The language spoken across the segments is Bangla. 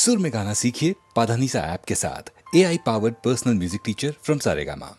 सुर में गाना सीखिए पाधानीसा ऐप के साथ। AI powered personal music teacher from Saregama.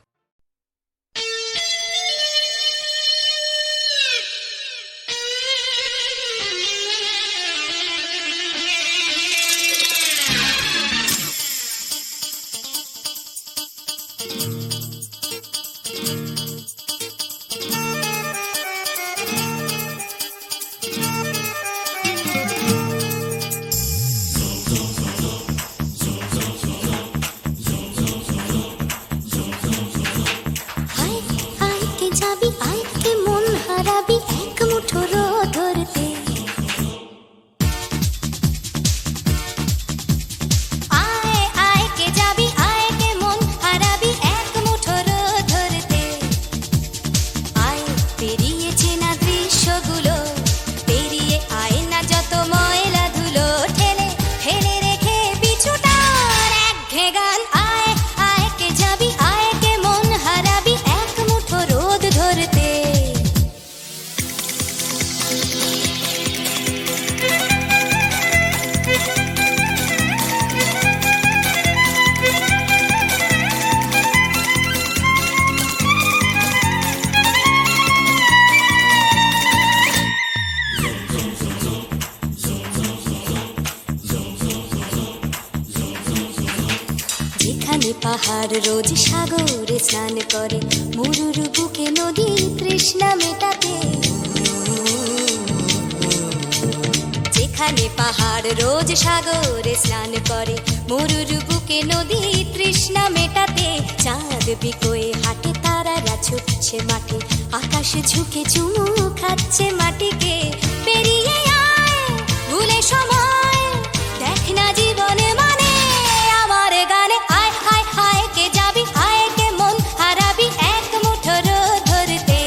পাহাড় রোজ সাগরে স্নান করে, মরুর বুকে নদী তৃষ্ণা মেটাতে। যেখানে পাহাড় রোজ সাগরে স্নান করে, মরুর বুকে নদী তৃষ্ণা মেটাতে। চাঁদ বিকোয়ে হাটে, তারারা ছুটছে মাঠে, আকাশ ঝুঁকে চুমু খাচ্ছে মাটিকে। পেরিয়ে আয় ভুলে সময়, দেখ না জীবনে মানে আমার গানে। আয় আয় আয় কে যাবি, আয় কে মন হারাবি এক মুঠো রোদ ধরতে।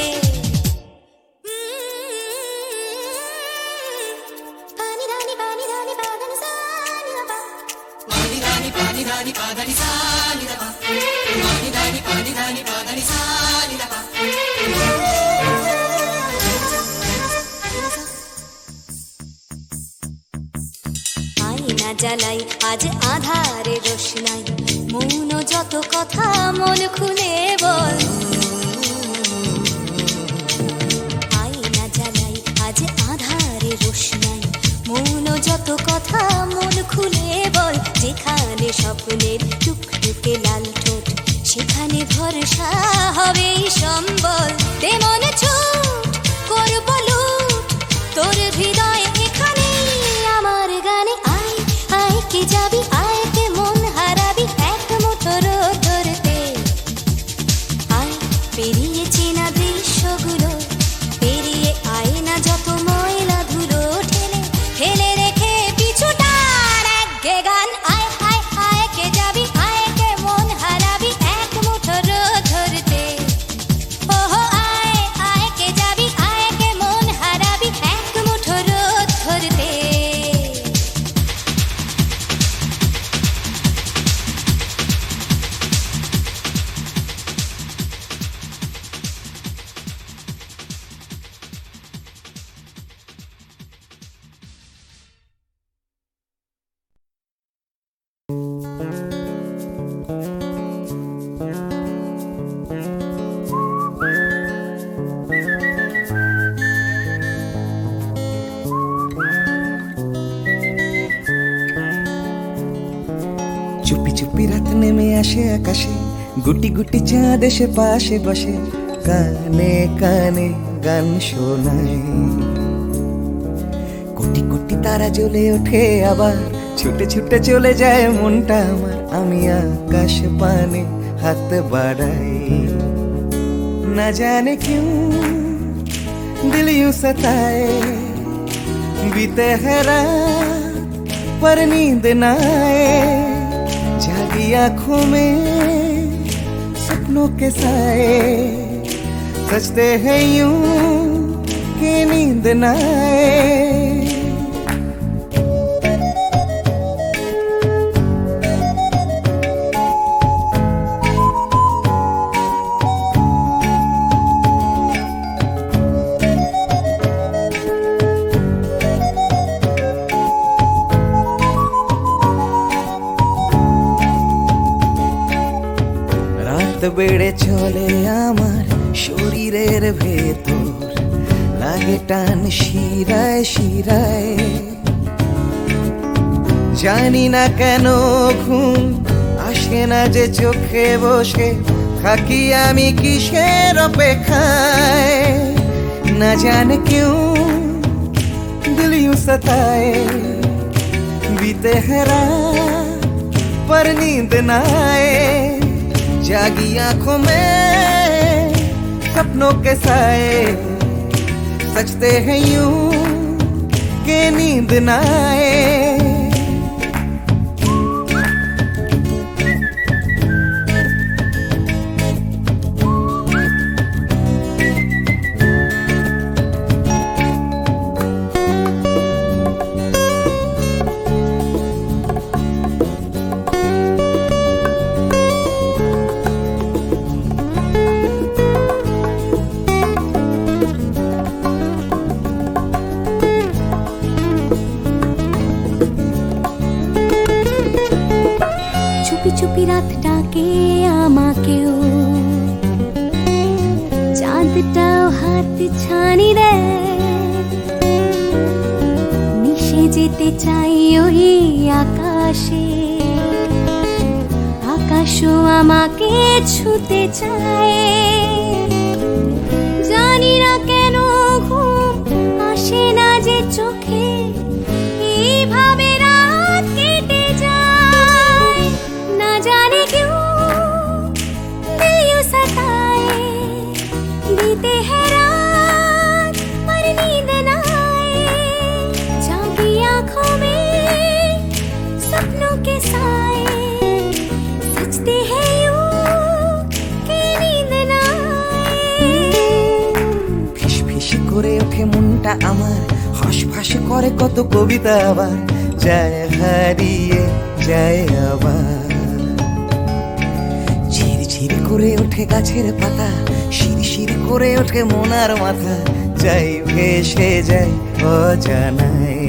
পানি রানি পানি রানি পাদানি সানি রাবা, পানি রানি পানি রানি পাদানি সানি রাবা, পানি রানি পানি রানি পাদানি সানি রাবা। আয়না জ্বালাই আজ আধারে রোশনাই, মৌন যত কথা মন খুলে বল। আয়না জ্বালাই আজ আধারে রোশনাই, মৌন যত কথা মন খুলে বল। যেখানে স্বপ্নের টুকটুকে লাল ঠোঁট, সেখানে ভরসা হবে সম্বল। তেমন ছুট করব লুট তোর হৃদয় এখানে আমার গানে। আয় আয় কে যাবি, আয় কে মন হারাবি এক মুঠো রোদ ধরতে। আয় পেরিয়ে চেনা দৃশ্যগুলো, পেরিয়ে আয় না যত ময়লা ধুলো, ঠেলে ফেলে রেখে পিছুটার একঘে গান। আয় আয় আয় কে যাবি, আয় কে মন হারাবি এক মুঠো রোদ ধরতে। ওহো আয় আয় কে যাবি, আয় কে মন হারাবি এক মুঠো রোদ ধরতে। চুপি চুপি রাত নেমে আসে আকাশে, গুটি গুটি চাঁদ এসে পাশে বসে, কানে কানে গান শোনায়। কোটি কোটি তারা জ্বলে ওঠে আবার, ছুটে ছুটে চলে যায় মনটা আমার। আমি আকাশ পানে হাত বাড়াই, না জানে क्यों दिल यूं सताए। बीते है रात पर नींद न आए, जागी आँखों में सपनों के साए। सजते हैं यूं कि नींद न आए। বেড়ে চলে আমার শরীরের ভেতর, লাগে টান শিরায় শিরায়। জানি না কেন ঘুম আসে না যে চোখে বসে থাকি আমি কিসের অপেক্ষায়। না জানে क्यों दिल यूं सताए, बीते है रात पर नींद ना आए। जागी आंखों में सपनों के साए, सजते हैं यूं के नींद ना आए। চুপি চুপি রাত ডাকে আমাকেও, চাঁদটাও হাত ছানি দেয়। মিশে যেতে চাই ওই আকাশে, আকাশও আমাকে ছুতে চায়। জানি না কেন ঘুম আসে না যে চোখে, এইভাবে রাত কেটে যায়। না জানে क्यों दिल यूं सताए, बीते है रात पर नींद ना आए। जागी आंखों में सपनों के साए, सजते हैं यूं कि नींद ना आए। ফিসফিস করে ওঠে মনটা আমার, হাঁসফাঁস করে কত কবিতা আবার যায় হারিয়ে যায় আবার। ঝিরঝির করে ওঠে গাছের পাতা, শিরশির করে ওঠে মনার মাথা, যাই ভেসে যায় অজানায়।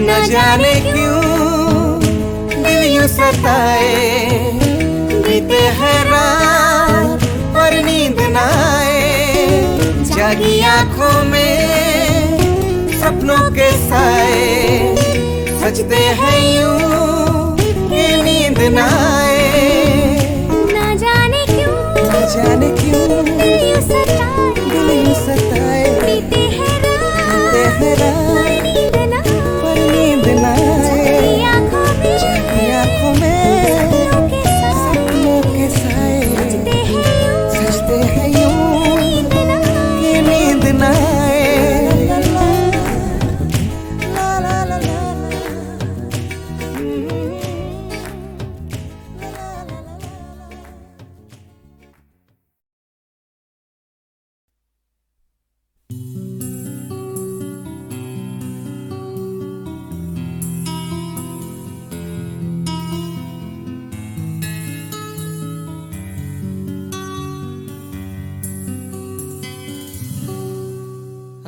না জানে क्यों दिल यूं सताए, बीते है रात पर नींद ना आए। जागी आंखों में सपनों के साए, सजते हैं यूं कि नींद ना आए। ना जाने क्यों दिल यूं सताए, बीते है रात नींद ना पर नींद ना आए। जागी आंखों में जागी आंखों में सपनों के साए, सजते हैं यूं सजते हैं यूं नींद ना आए। कि नींद ना आए। ला ला ला ला ला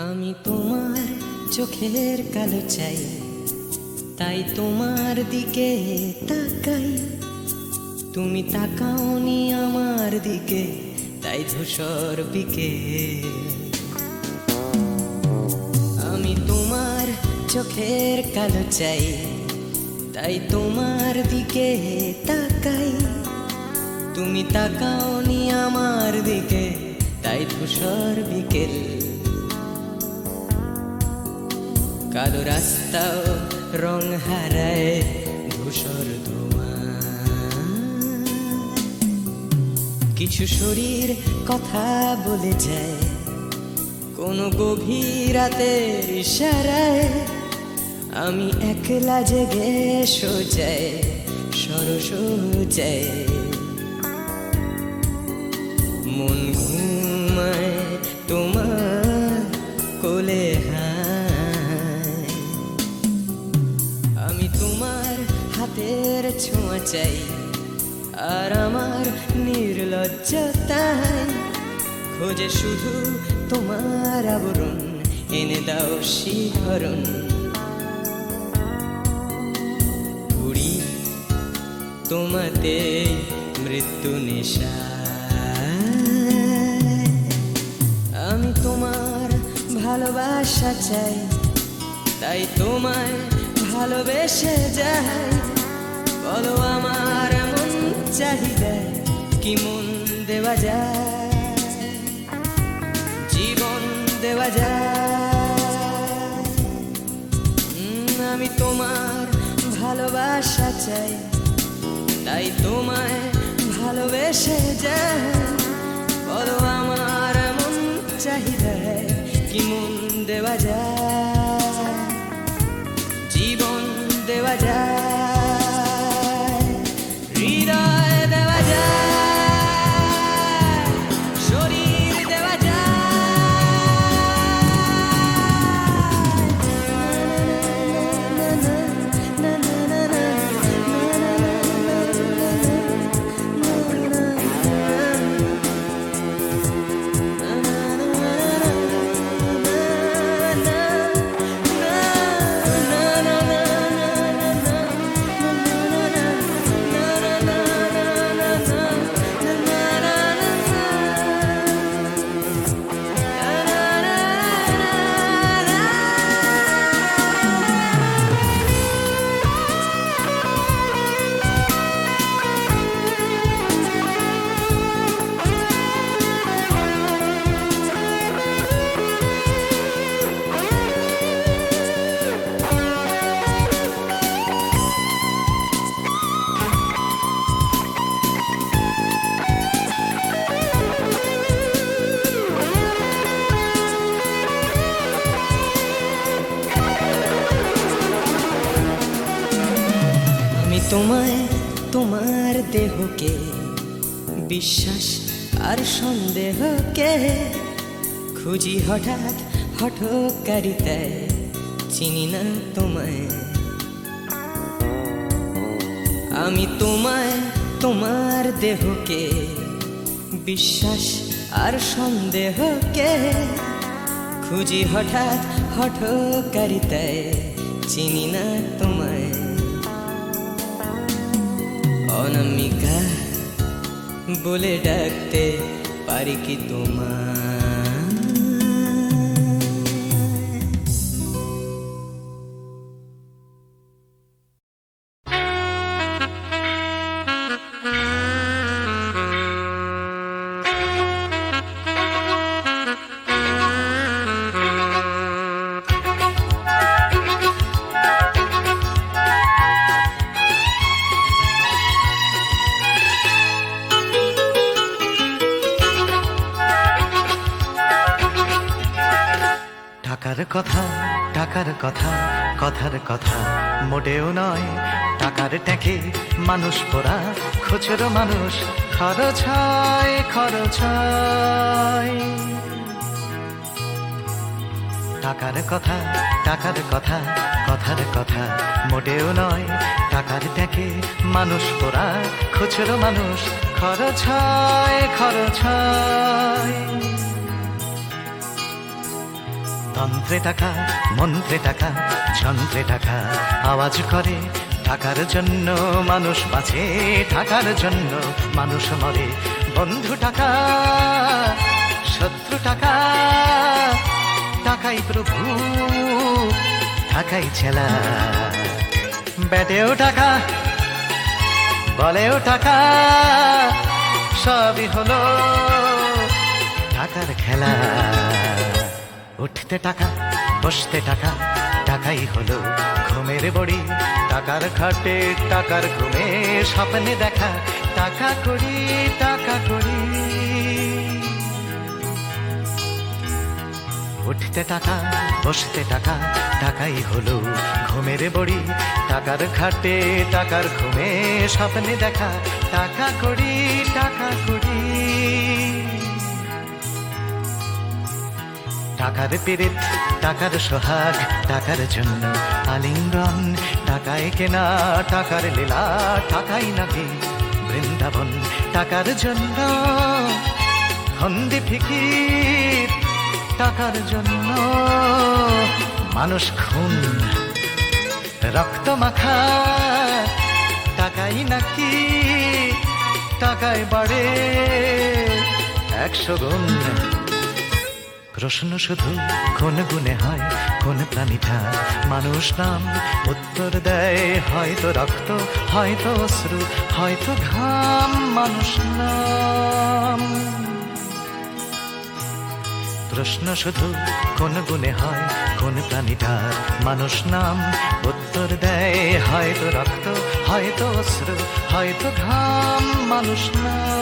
আমি তোমার চোখের কালো চাই, তাই তোমার দিকে তাকাই। তুমি তাকাওনি আমার দিকে, তাই ধূসর বিকেল। আমি তোমার চোখের কালো চাই, তাই তোমার দিকে তাকাই। তুমি তাকাওনি আমার দিকে, তাই ধূসর বিকেল। কালো রাস্তাও রং হারায় ধূসর ধোঁয়া। কিছু শরীর কথা বলে যায় কোনো গভীর রাতের ইশারায়। আমি একলা জেগে সোজায় সরস যায়, মন ঘুমায় তোমার কোলে হায়। আমি তোমার হাতের ছোঁয়া চাই, আর আমার নির্লজ্জতায় খোঁজে শুধু তোমার আবরণ, এনে দাও শিহরণ। ঘুরি তোমাতে মৃত্যু নেশা। আমি তোমার ভালোবাসা চাই, তাই তোমায় ভালোবেসে যাই। বলো আমার এমন চাহিদা কি মন দেওয়া যায়, জীবন দেওয়া যায়। আমি তোমার ভালোবাসা চাই, তাই তোমায় ভালোবেসে যাই। বলো আমার এমন চাহিদা কি মন দেওয়া যায়, জীবন দেওয়া যায়, হৃদয় দেওয়া যায়, শরীর দেওয়া তোমায়, তোমার দেহকে বিশ্বাস আর সন্দেহকে খুঁজি হঠাৎ হঠকারিতায়, চিনি না তোমায়। আমি তোমায়, তোমার দেহকে বিশ্বাস আর সন্দেহকে খুঁজি হঠাৎ হঠকারিতায়, চিনি না তোমায়। অনামিকা বলে ডাকতে পারি কি তোমায়? টাকার কথা, টাকার কথা, কথার কথা মোটেও নয়। টাকার ট্যাঁকে মানুষ পোড়া, খুচরো মানুষ খরচ হয়, খরচ হয়। টাকার কথা, টাকার কথা, কথার কথা মোটেও নয়। টাকার ট্যাঁকে মানুষ পোড়া, খুচরো মানুষ খরচ হয়, খরচ হয়। তন্ত্রে টাকা, মন্ত্রে টাকা, যন্ত্রে টাকা আওয়াজ করে। টাকার জন্য মানুষ বাঁচে, টাকার জন্য মানুষ মরে। বন্ধু টাকা, শত্রু টাকা, টাকাই প্রভু, টাকাই ছেলা। ব্যাটেও টাকা, বলেও টাকা, সবই হলো টাকার খেলা। উঠতে টাকা, বসতে টাকা, টাকাই হলো ঘুমের বড়ি। টাকার খাটে, টাকার ঘুমে স্বপ্নে দেখা, টাকা করি, টাকা করি। উঠতে টাকা, বসতে টাকা, টাকাই হলো ঘুমের বড়ি। টাকার খাটে, টাকার ঘুমে স্বপ্নে দেখা, টাকা করি, টাকা করি। টাকার পীড়িত, টাকার সোহাগ, টাকার জন্য আলিঙ্গন। টাকায় কেনা, টাকার লীলা, টাকাই নাকি বৃন্দাবন। টাকার জন্য ফন্দি ফিকির, টাকার জন্য মানুষ খুন, রক্ত মাখা। টাকাই নাকি টাকায় বাড়ে 100 গুণ। প্রশ্ন শুধু কোন গুণে হয়, কোন প্রাণীটা মানুষ নাম? উত্তর দেয় হয়তো রক্ত, হয়তো অশ্রু, হয়তো ঘাম। মানুষ নাম। প্রশ্ন শুধু কোন গুণে হয়, কোন প্রাণীটার মানুষ নাম? উত্তর দেয় হয়তো রক্ত, হয়তো অশ্রু, হয়তো ঘাম। মানুষ নাম।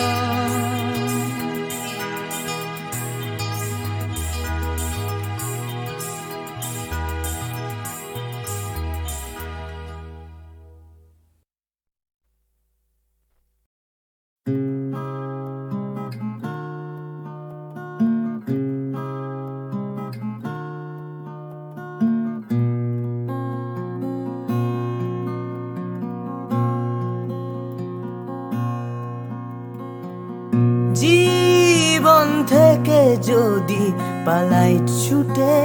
জীবন থেকে যদি পালাই ছুটে,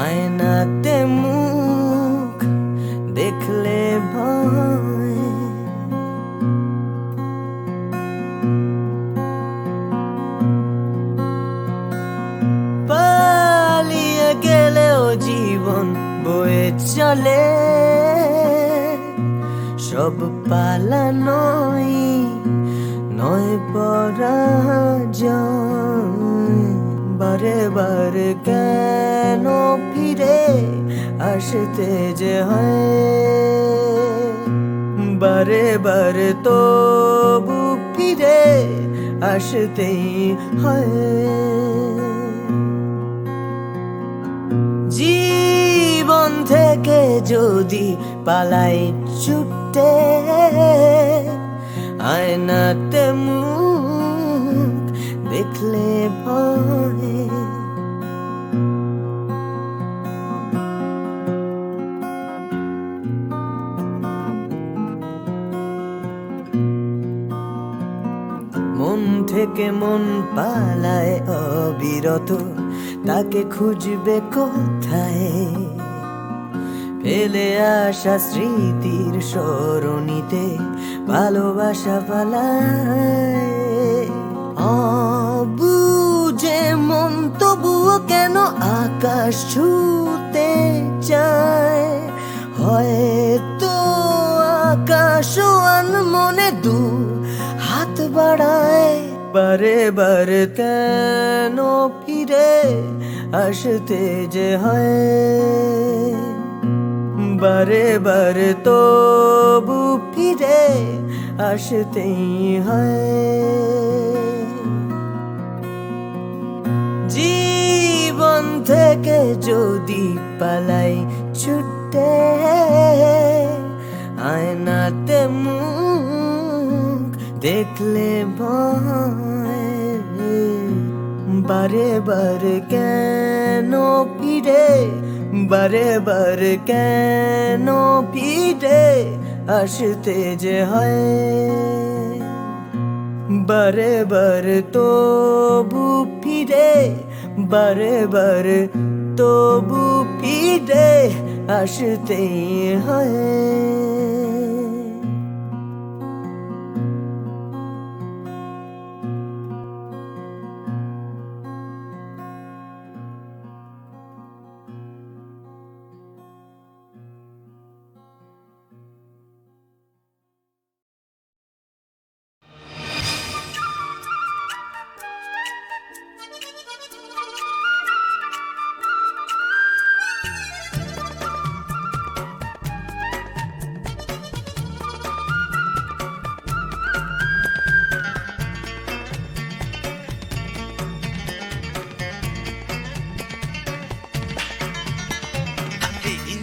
আয়নাতে মুখ দেখলে ভয়, পালিয়ে গেলেও জীবন বয়ে চলে। সব পালানোই নয় পরাজয়। বারে বারে কেন ফিরে আসতে যে হয়, বারে বারে তবু ফিরে আসতেই হয়। জীবন থেকে যদি পালাই ছুটে, আয়নাতে মুখ দেখলে ভয়। মন থেকে মন পালায় অবিরত, তাকে খুঁজবে কোথায়? ফেলে আসা স্মৃতির সরণিতে ভালোবাসা পালায়। অবুঝে মন তবুও কেন আকাশ ছুঁতে চায়? হয়তো আকাশ মনে দু হাত বাড়ায়। বারে বারে কেন ফিরে আসতে যে হয়, বারে বারে তবু ফিরে আসতেই হয়। জীবন থেকে যদি পালাই ছুটে, আয়নাতে মুখ দেখলে ভয়। বারে বারে কেন ফিরে, বারে বারে কেন ফিরে আসতে যে হয়, বারে বারে তবু ফিরে, বারে বারে তবু ফিরে আসতেই হয়।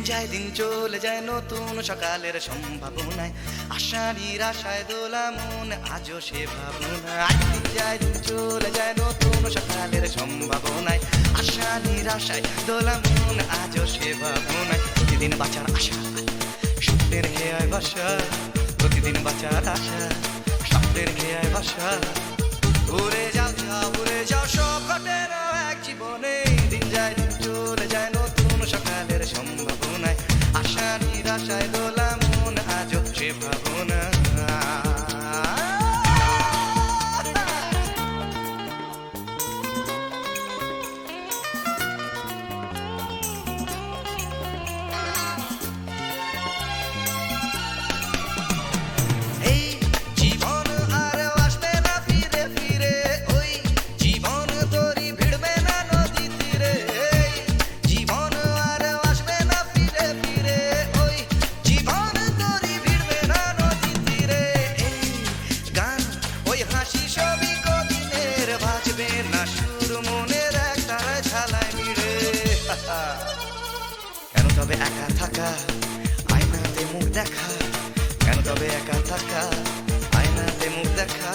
যায় দিন চলে যায় নতুন সকালের সম্ভাবনায়, আশা নিরাশায় দোলা মন আজও সে ভাবনায়। যায় দিন চলে যায় নতুন সকালের সম্ভাবনায়, আশা নিরাশায় দোলা মন আজও সে ভাবনায়। প্রতিদিন বাঁচার আশা স্বপ্নের হেয়ায় বাসা, প্রতিদিন বাঁচার আশা স্বপ্নের হেয়ায় বাসা। উড়ে যাও যাও উড়ে যাও সব ঘটে না এক জীবনে। দিন যায় দিন চলে যায় নতুন সকালের সম্ভাবনায়, আশা নিরাশায় দোলা মন আজও সে ভাবনা। মুখ দেখা, কেন তবে একা থাকা, আয়নাতে মুখ দেখা।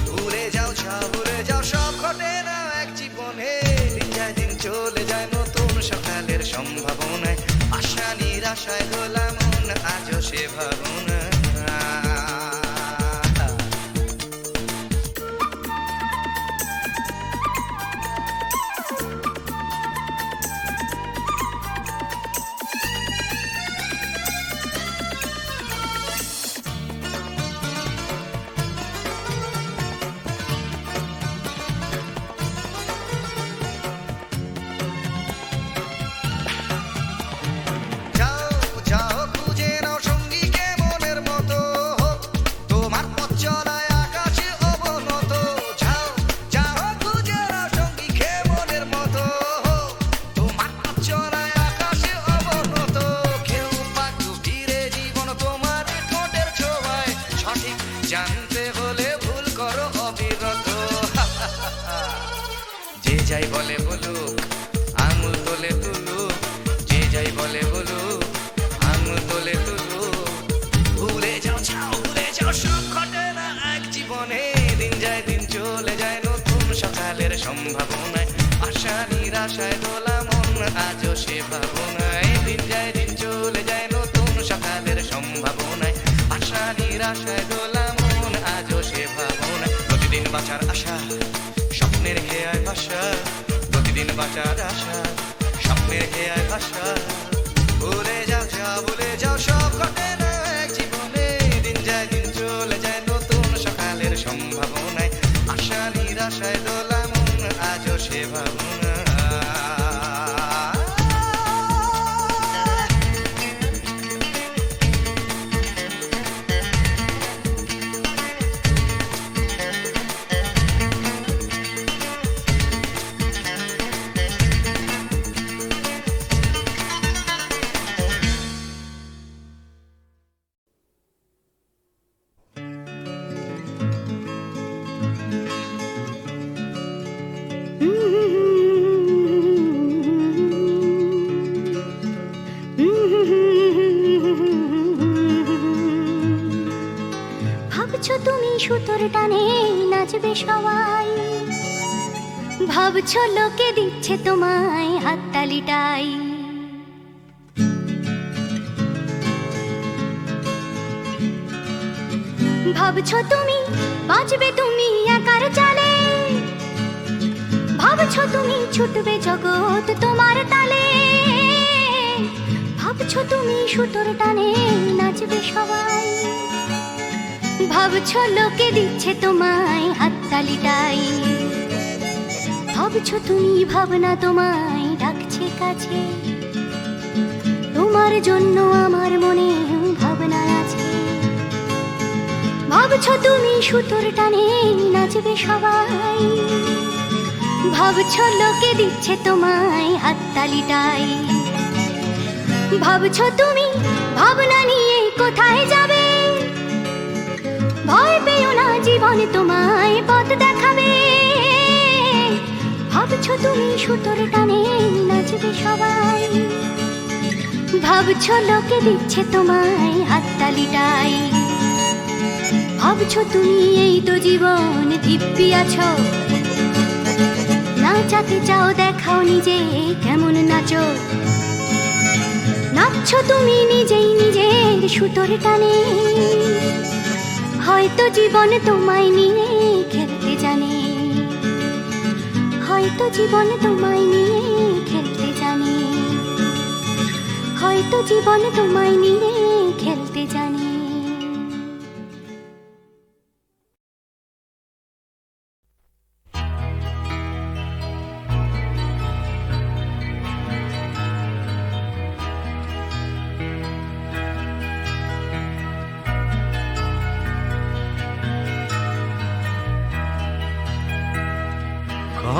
ভুলে যাও ভুলে যাও, সব ঘটে না এক জীবনে। দিন যায় দিন চলে যায় নতুন সকালের সম্ভাবনায়। আশা নিরাশায় দোলা মন, আজও সে ভাবনা। জানতে হলে ভুল করো অবিরত। যে যাই বলে বলুক, আঙুল তোলে তুলুক। যে যাই বলে বলুক, আঙুল তোলে তুলুক। ভুলে যাও ভুলে যাও, সব ঘটে না এক জীবনে। দিন যায় দিন চলে যায় নতুন সকালের সম্ভাবনায়। আশা নিরাশায় দোলা মন, আজও সে ভাবনায়। দিন যায় দিন চলে যায় নতুন সকালের সম্ভাবনায়। আশা নিরাশায় দোলা মন, আজও সে ভাবনায়। প্রতিদিন বাঁচার আশা, স্বপ্নের খেয়ায় ভাষা। প্রতিদিন বাঁচার আশা, স্বপ্নের খেয়ায় ভাষা। ভুলে যাও ভুলে যাও, সব ঘটে না এক জীবনে। দিন যায় দিন চলে যায় নতুন সকালের সম্ভাবনায়। আশা নিরাশায় দোলা মন, আজও সে ভাবনা। ভাবছো তুমি সুতোর টানে নাচবে সবাই, ভাবছো লোকে দিচ্ছে তোমায় হাততালিটাই। ভাবছো তুমি বাঁচবে তুমি একার চালে, ভাবছো তুমি ছুটবে জগৎ তোমার তালে। ভাবছো তুমি সুতোর টানে নাচবে সবাই, ভাবছো লোকে দিচ্ছে তোমায় হাততালিটাই। ভাবছো তুমি ভাবনা তোমায় ডাকছে কাছে, তোমার জন্য আমার মনে ভাবনা আছে। ভাবছো তুমি সুতোর টানে নাচবে সবাই, ভাবছো লোকে দিচ্ছে তোমায় হাততালিটাই। ভাবছো তুমি ভাবনা নিয়ে কোথায় যাবে, ভয় পেও না জীবন তোমায় পথ দেখাবে। ভাবছো তুমি সুতোর টানে নাচবে সবাই, ভাবছো লোকে দিচ্ছে তোমায় হাততালিটাই। ভাবছো তুমি এই তো জীবন দিব্যি আছো, নাচাতে চাও দেখাও নিজে কেমন নাচো। নাচছো তুমি নিজেই নিজের সুতোর টানে, হয়তো জীবন তোমায় নিয়ে খেলতে জানে, হয়তো জীবন তোমায় নিয়ে খেলতে জানে, হয়তো জীবন তোমায় নিয়ে খেলতে জানে।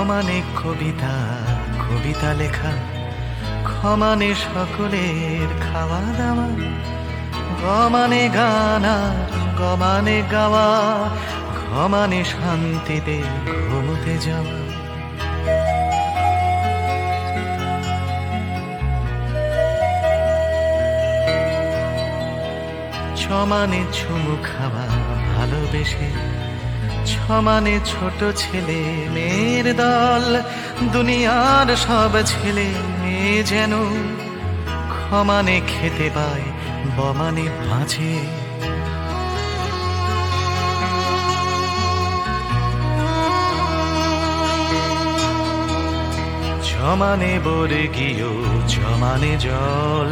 মানে কবিতা কবিতা লেখা, ক্ষমানে সকলের খাওয়া দাওয়া, গমানে গান আর গমানে গাওয়া, ঘমানে শান্তিতে ঘুমোতে যাওয়া। সমানে চুমু খাওয়া ভালোবেসে, সমানে ছোট ছেলে মেয়ের দল, দুনিয়ার সব ছেলে মেয়ে যেন ক্ষমানে খেতে পায় বমানে বাঁচে। জমানে বর্গীয় জমানে জল,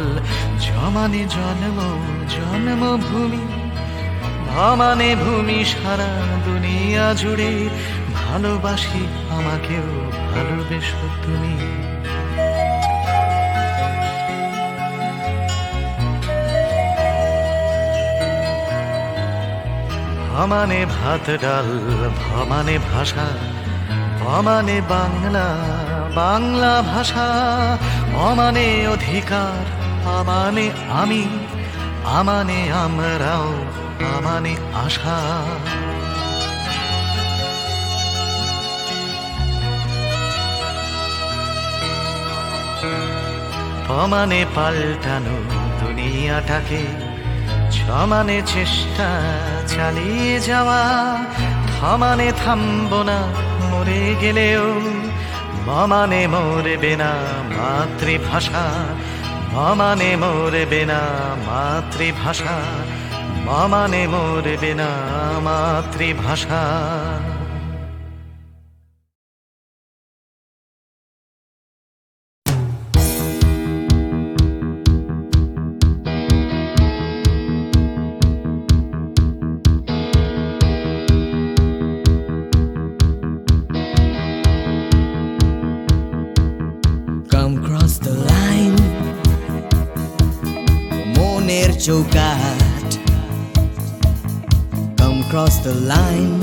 জমানে জন্ম জন্মভূমি, ভমানে ভূমি সারা দুনিয়া জুড়ে, ভালোবাসি আমাকেও ভালোবেসো তুমি। ভমানে ভাত ডাল ভমানে ভাষা, ভমানে বাংলা বাংলা ভাষা, অমানে অধিকার আমানে আমি, আমানে আমরাও আমানে আশা। পমানে পাল্টানো দুনিয়াটাকে, সমানে চেষ্টা চালিয়ে যাওয়া, থমানে থামবো না মরে গেলেও, মমানে মরবে না মাতৃভাষা, মমানে মরবে না মাতৃভাষা, মমানে মরবে না মাতৃভাষা। Come cross the line, মনের চৌকাঠ। Come cross the line,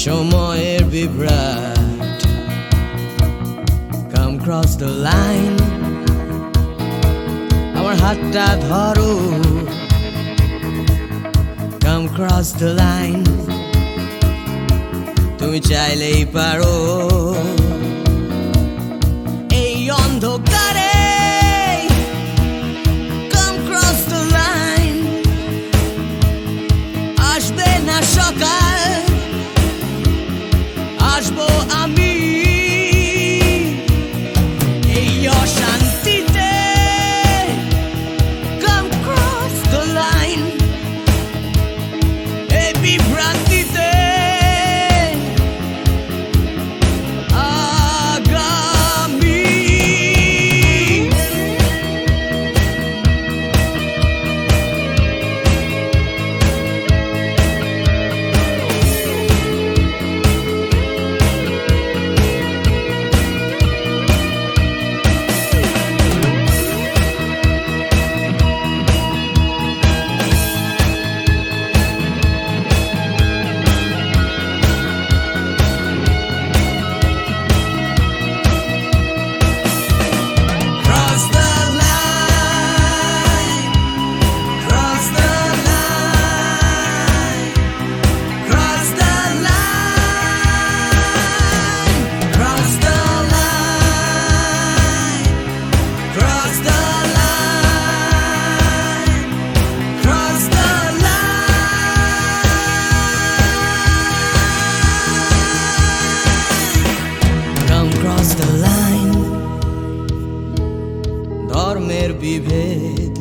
সময়ের বিভ্রাট। Come cross the line, আমার হাতটা ধরো। Come cross the line, তুমি চাইলেই পারো। অন্ধকারে come cross the line, আসবে না সকাল, আসবো আমি এই অশান্তিতে। come cross the line, এই বিভ্রান্তিতে। ধর্মের বিভেদ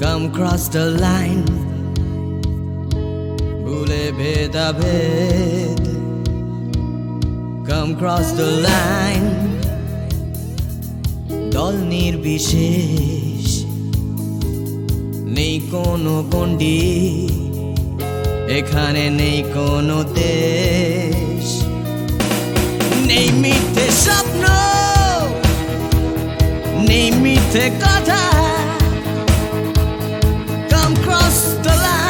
come cross the line, ভুলে ভেদাভেদ come cross the line, দল নির্বিশেষ নেই কোনো গণ্ডি, এখানে নেই কোনো দেশ, নেই মিথ্যে স্বপ্ন, নেই মিথ্যে কথা come cross the line.